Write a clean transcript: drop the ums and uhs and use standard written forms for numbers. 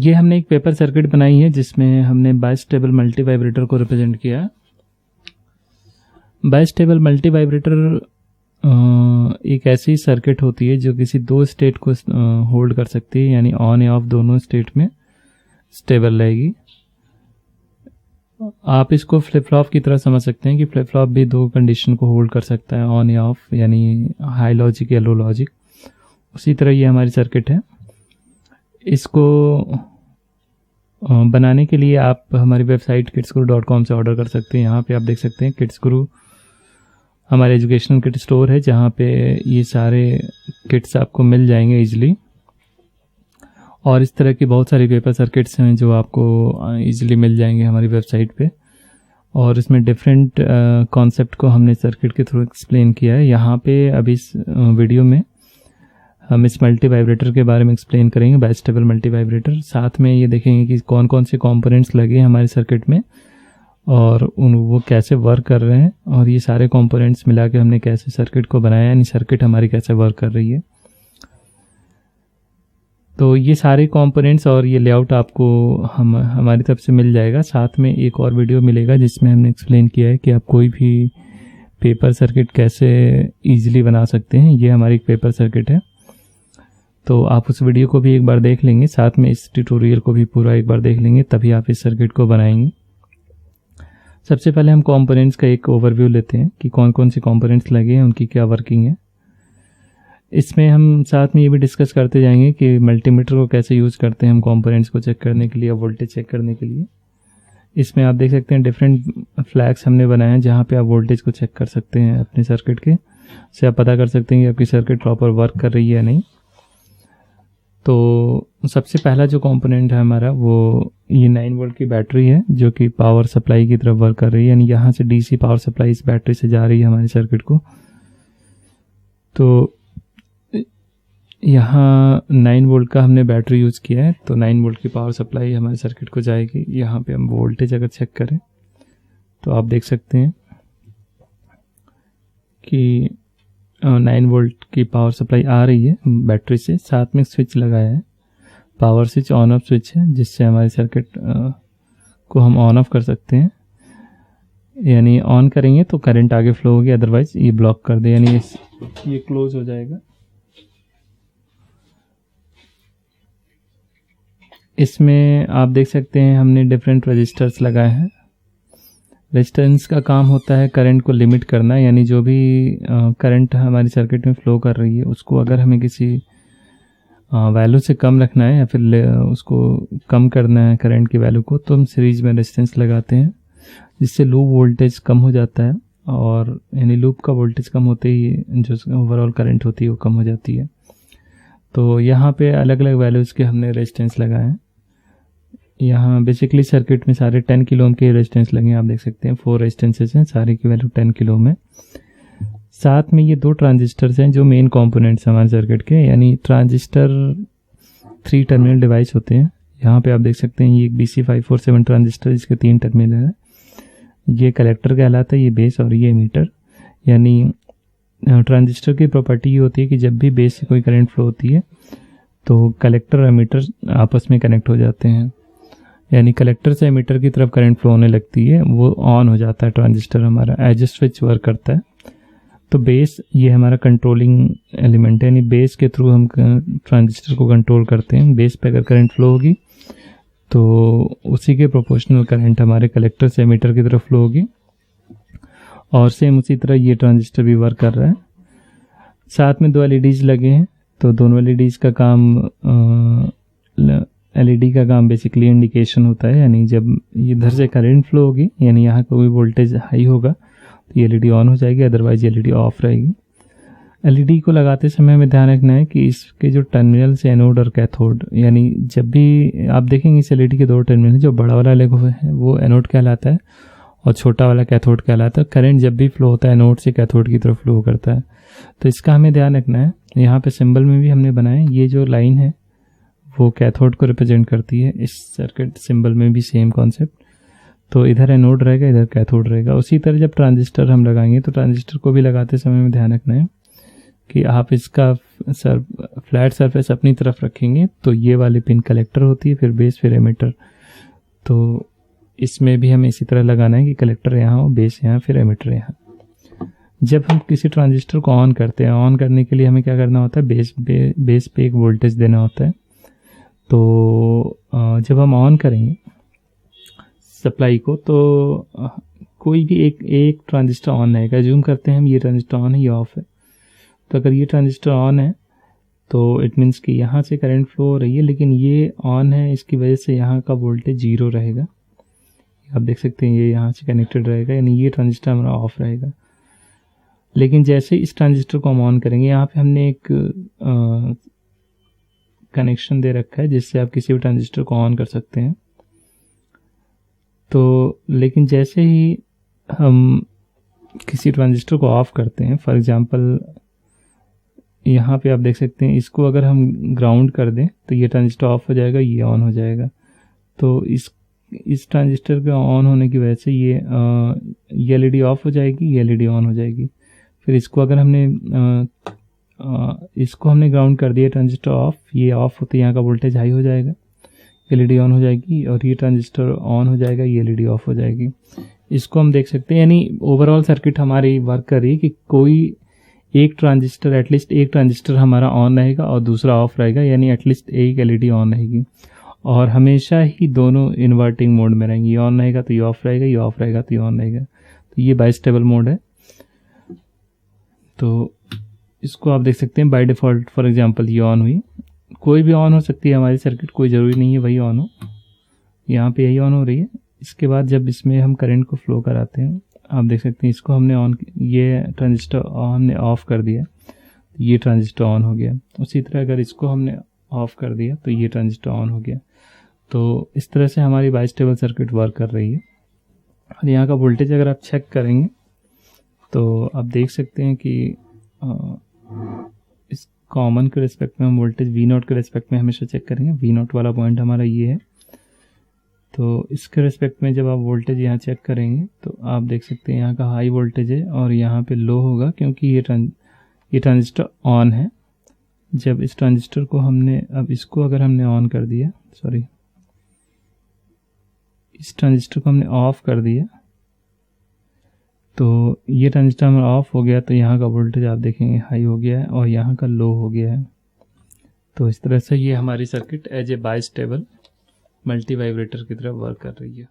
ये हमने एक पेपर सर्किट बनाई है जिसमें हमने बाइस्टेबल मल्टी वाइब्रेटर को रिप्रेजेंट किया। बाइस्टेबल मल्टी वाइब्रेटर एक ऐसी सर्किट होती है जो किसी दो स्टेट को होल्ड कर सकती है, यानी ऑन या ऑफ दोनों स्टेट में स्टेबल रहेगी। आप इसको फ्लिप फ्लॉप की तरह समझ सकते हैं कि फ्लिप फ्लॉप भी दो कंडीशन को होल्ड कर सकता है, ऑन या ऑफ, यानी हाई लॉजिक या लो लॉजिक। उसी तरह ये हमारी सर्किट है। इसको बनाने के लिए आप हमारी वेबसाइट kidsguru.com से ऑर्डर कर सकते हैं। यहाँ पे आप देख सकते हैं किड्स गुरु हमारे एजुकेशनल किट स्टोर है, जहाँ पे ये सारे किट्स आपको मिल जाएंगे इजीली। और इस तरह की बहुत सारी पेपर सर्किट्स हैं जो आपको इजीली मिल जाएंगे हमारी वेबसाइट पे। और इसमें डिफरेंट कॉन्सेप्ट को हमने सर्किट के थ्रू एक्सप्लेन किया है। यहाँ पे अभी इस वीडियो में हम इस मल्टी वाइब्रेटर के बारे में एक्सप्लेन करेंगे, बाइस्टेबल मल्टी वाइब्रेटर। साथ में ये देखेंगे कि कौन कौन से कंपोनेंट्स लगे हैं हमारे सर्किट में और वो कैसे वर्क कर रहे हैं, और ये सारे कंपोनेंट्स मिला के हमने कैसे सर्किट को बनाया, यानी सर्किट हमारी कैसे वर्क कर रही है। तो ये सारे कंपोनेंट्स और ये लेआउट आपको हमारी तरफ से मिल जाएगा। साथ में एक और वीडियो मिलेगा जिसमें हमने एक्सप्लेन किया है कि आप कोई भी पेपर सर्किट कैसे ईजिली बना सकते हैं। ये हमारी एक पेपर सर्किट है, तो आप उस वीडियो को भी एक बार देख लेंगे, साथ में इस ट्यूटोरियल को भी पूरा एक बार देख लेंगे, तभी आप इस सर्किट को बनाएंगे। सबसे पहले हम कंपोनेंट्स का एक ओवरव्यू लेते हैं कि कौन कौन से कंपोनेंट्स लगे हैं, उनकी क्या वर्किंग है। इसमें हम साथ में ये भी डिस्कस करते जाएंगे कि मल्टीमीटर को कैसे यूज़ करते हैं हम कंपोनेंट्स को चेक करने के लिए, वोल्टेज चेक करने के लिए। इसमें आप देख सकते हैं डिफरेंट फ्लैग्स हमने बनाए हैं जहाँ पे आप वोल्टेज को चेक कर सकते हैं अपने सर्किट के, से आप पता कर सकते हैं कि आपकी सर्किट प्रॉपर वर्क कर रही है या नहीं। तो सबसे पहला जो कंपोनेंट है हमारा वो ये 9 वोल्ट की बैटरी है जो कि पावर सप्लाई की तरफ वर्क कर रही है, यानी यहाँ से डीसी पावर सप्लाई इस बैटरी से जा रही है हमारे सर्किट को। तो यहाँ 9 वोल्ट का हमने बैटरी यूज़ किया है, तो 9 वोल्ट की पावर सप्लाई हमारे सर्किट को जाएगी। यहाँ पे हम वोल्टेज अगर चेक करें तो आप देख सकते हैं कि 9 वोल्ट की पावर सप्लाई आ रही है बैटरी से। साथ में स्विच लगाया है, power switch on off switch है, जिससे हमारे सर्किट को हम ऑन ऑफ कर सकते हैं, यानी ऑन करेंगे तो करंट आगे फ्लो होगी, अदरवाइज ये ब्लॉक कर दे, यानी ये क्लोज हो जाएगा। इसमें आप देख सकते हैं हमने डिफरेंट रजिस्टर्स लगाए हैं। रेजिस्टेंस का काम होता है करंट को लिमिट करना, यानी जो भी करंट हमारी सर्किट में फ्लो कर रही है उसको अगर हमें किसी वैल्यू से कम रखना है या फिर उसको कम करना है करंट की वैल्यू को, तो हम सीरीज में रेजिस्टेंस लगाते हैं, जिससे लूप वोल्टेज कम हो जाता है, और यानी लूप का वोल्टेज कम होते ही जो ओवरऑल करंट होती है वो कम हो जाती है। तो यहाँ पे अलग अलग वैल्यूज़ के हमने रेजिस्टेंस लगाए हैं। यहाँ बेसिकली सर्किट में सारे 10 किलो ओम के रेजिस्टेंस लगे हैं, आप देख सकते हैं 4 रेजिस्टेंसेस हैं, सारे की वैल्यू 10 किलो ओम है। साथ में ये 2 ट्रांजिस्टर्स हैं जो मेन कंपोनेंट्स हमारे सर्किट के, यानी ट्रांजिस्टर 3 टर्मिनल डिवाइस होते हैं। यहाँ पे आप देख सकते हैं ये एक BC547 ट्रांजिस्टर, इसके 3 टर्मिनल है। ये कलेक्टर कहलाता है, ये बेस, और ये एमीटर। यानी ट्रांजिस्टर की प्रॉपर्टी ये होती है कि जब भी बेस से कोई करंट फ्लो होती है तो कलेक्टर और एमीटर आपस में कनेक्ट हो जाते हैं, यानी कलेक्टर से एमीटर की तरफ करंट फ्लो होने लगती है, वो ऑन हो जाता है ट्रांजिस्टर हमारा, एज ए स्विच वर्क करता है। तो बेस ये हमारा कंट्रोलिंग एलिमेंट है, यानी बेस के थ्रू हम ट्रांजिस्टर को कंट्रोल करते हैं। बेस पे अगर करंट फ्लो होगी तो उसी के प्रोपोर्शनल करंट हमारे कलेक्टर से एमीटर की तरफ फ्लो होगी, और सेम उसी तरह ये ट्रांजिस्टर भी वर्क कर रहा है। साथ में 2 LEDs लगे हैं, तो दोनों LEDs का काम LED का काम बेसिकली इंडिकेशन होता है, यानी जब इधर से करंट फ्लो होगी, यानी यहाँ कोई वोल्टेज हाई होगा तो ये LED ऑन हो जाएगी, अदरवाइज ये LED ऑफ रहेगी। LED को लगाते समय हमें ध्यान रखना है कि इसके जो टर्मिनल से एनोड और कैथोड, यानी जब भी आप देखेंगे इस LED के 2 टर्मिनल, जो बड़ा वाला लेग है वो एनोड कहलाता है और छोटा वाला कैथोड कहलाता है। करंट जब भी फ्लो होता है एनोड से कैथोड की तरफ फ्लो करता है, तो इसका हमें ध्यान रखना है। यहाँ पे सिंबल में भी हमने बनाया, ये जो लाइन है वो कैथोड को रिप्रेजेंट करती है। इस सर्किट सिंबल में भी सेम कॉन्सेप्ट, तो इधर एनोड रहेगा, इधर कैथोड रहेगा। उसी तरह जब ट्रांजिस्टर हम लगाएंगे तो ट्रांजिस्टर को भी लगाते समय में ध्यान रखना है कि आप इसका फ्लैट सरफेस अपनी तरफ रखेंगे तो ये वाली पिन कलेक्टर होती है, फिर बेस, फिर एमिटर। तो इसमें भी हमें इसी तरह लगाना है कि कलेक्टर यहाँ हो, बेस यहाँ, फिर एमिटर यहाँ। जब हम किसी ट्रांजिस्टर को ऑन करते हैं, ऑन करने के लिए हमें क्या करना होता है, बेस पे एक वोल्टेज देना होता है। तो जब हम ऑन करेंगे सप्लाई को तो कोई भी एक ट्रांजिस्टर ऑन रहेगा। जूम करते हैं हम, ये ट्रांजिस्टर ऑन है, ये ऑफ है। तो अगर ये ट्रांजिस्टर ऑन है तो इट मीन्स कि यहाँ से करंट फ्लो हो रही है, लेकिन ये ऑन है, इसकी वजह से यहाँ का वोल्टेज 0 रहेगा। आप देख सकते हैं ये यहाँ से कनेक्टेड रहेगा, यानी ये ट्रांजिस्टर हमारा ऑफ रहेगा। लेकिन जैसे इस ट्रांजिस्टर को हम ऑन करेंगे, यहाँ पे हमने एक कनेक्शन दे रखा है जिससे आप किसी भी ट्रांजिस्टर को ऑन कर सकते हैं। तो लेकिन जैसे ही हम किसी ट्रांजिस्टर को ऑफ करते हैं, फॉर एग्जांपल यहाँ पे आप देख सकते हैं, इसको अगर हम ग्राउंड कर दें तो ये ट्रांजिस्टर ऑफ हो जाएगा, ये ऑन हो जाएगा। तो इस ट्रांजिस्टर के ऑन होने की वजह से ये एलईडी ऑफ हो जाएगी, ये एलईडी ऑन हो जाएगी। फिर इसको अगर हमने ग्राउंड कर दिया, ट्रांजिस्टर ऑफ, ये ऑफ होते यहाँ का वोल्टेज हाई हो जाएगा, एलईडी ऑन हो जाएगी, और ये ट्रांजिस्टर ऑन हो जाएगा, ये एलईडी ऑफ हो जाएगी। इसको हम देख सकते हैं, यानी ओवरऑल सर्किट हमारी वर्क कर रही है कि कोई एक ट्रांजिस्टर, एटलीस्ट एक ट्रांजिस्टर हमारा ऑन रहेगा और दूसरा ऑफ रहेगा, यानी एटलीस्ट एक एलईडी ऑन रहेगी। और हमेशा ही दोनों इन्वर्टिंग मोड में रहेंगी, ये ऑन रहेगा तो ये ऑफ रहेगा, ये ऑफ रहेगा तो ये ऑन रहेगा। तो ये बाइस्टेबल मोड है। तो इसको आप देख सकते हैं बाय डिफ़ॉल्ट, फॉर एग्जांपल ये ऑन हुई, कोई भी ऑन हो सकती है हमारी सर्किट, कोई ज़रूरी नहीं है वही ऑन हो। यहाँ पे यही ऑन हो रही है। इसके बाद जब इसमें हम करंट को फ्लो कराते हैं, आप देख सकते हैं इसको हमने ऑन, ये ट्रांजिस्टर हमने ऑफ कर दिया, ये ट्रांजिस्टर ऑन हो गया। उसी तरह अगर इसको हमने ऑफ कर दिया तो ये ट्रांजिस्टर ऑन हो गया। तो इस तरह से हमारी बाइस्टेबल सर्किट वर्क कर रही है। और यहाँ का वोल्टेज अगर आप चेक करेंगे तो आप देख सकते हैं कि इस कॉमन के रिस्पेक्ट में हम वोल्टेज V0 के रिस्पेक्ट में हमेशा चेक करेंगे। V0 वाला पॉइंट हमारा ये है। तो इसके रिस्पेक्ट में जब आप वोल्टेज यहाँ चेक करेंगे तो आप देख सकते हैं यहाँ का हाई वोल्टेज है और यहाँ पे लो होगा, क्योंकि ये ट्रांजिस्टर ऑन है। जब इस ट्रांजिस्टर को हमने, अब इसको अगर हमने ऑन कर दिया, सॉरी, इस ट्रांजिस्टर को हमने ऑफ कर दिया तो ये ट्रांजिस्टर हमारा ऑफ हो गया, तो यहाँ का वोल्टेज आप देखेंगे हाई हो गया है और यहाँ का लो हो गया है। तो इस तरह से ये हमारी circuit as a bistable multivibrator की तरह वर्क कर रही है।